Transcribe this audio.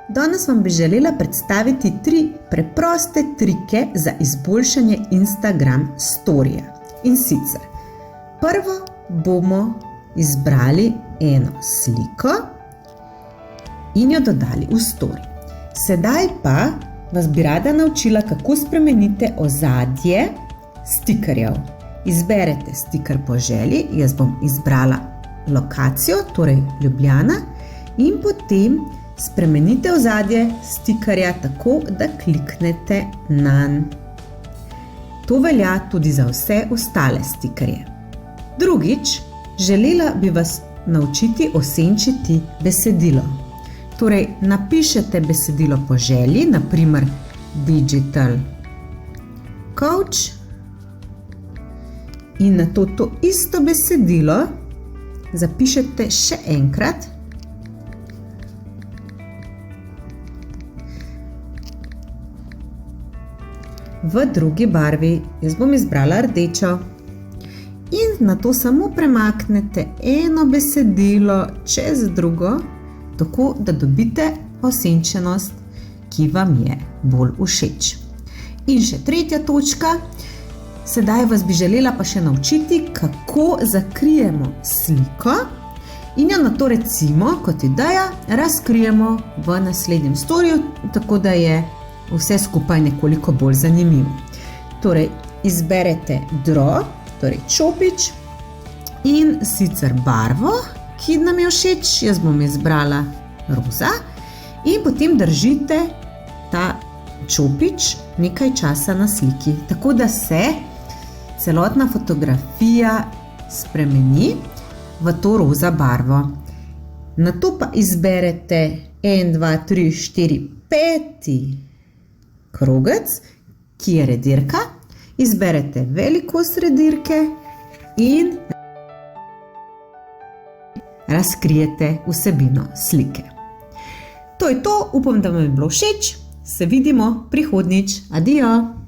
Danes vam bi želela predstaviti 3 preproste trike za izboljšanje Instagram storija. In sicer, prvo bomo izbrali eno sliko in jo dodali v story. Sedaj pa vas bi rada naučila, kako spremenite ozadje stikerjev. Izberete stiker po želji, jaz bom izbrala lokacijo, torej Ljubljana, in potem spremenite ozadje stikerja tako, da kliknete nanj. To velja tudi za vse ostale stikerje. Drugič, želela bi vas naučiti osenčiti besedilo. Torej, napišete besedilo po želji, na primer Digital Coach, in nato to isto besedilo zapišete še enkrat v drugi barvi. Jaz bom izbrala rdečo. In nato samo premaknete eno besedilo čez drugo, tako da dobite osenčenost, ki vam je bolj všeč. In še tretja točka. Sedaj vas bi želela pa še naučiti, kako zakrijemo sliko in jo nato recimo kot ideja razkrijemo v naslednjem storiju, tako da je vse skupaj nekoliko bolj zanimivo. Torej, izberete draw, torej čopič, in sicer barvo, ki nam je všeč, jaz bom izbrala roza, in potem držite ta čopič nekaj časa na sliki, tako da se celotna fotografija spremeni v to roza barvo. Nato pa izberete 1, 2, 3, 4, 5 krogec, ki je redirka, izberete velikost redirke in razkrijete vsebino slike. To je to, upam, da vam je bilo všeč, se vidimo prihodnjič, adijo!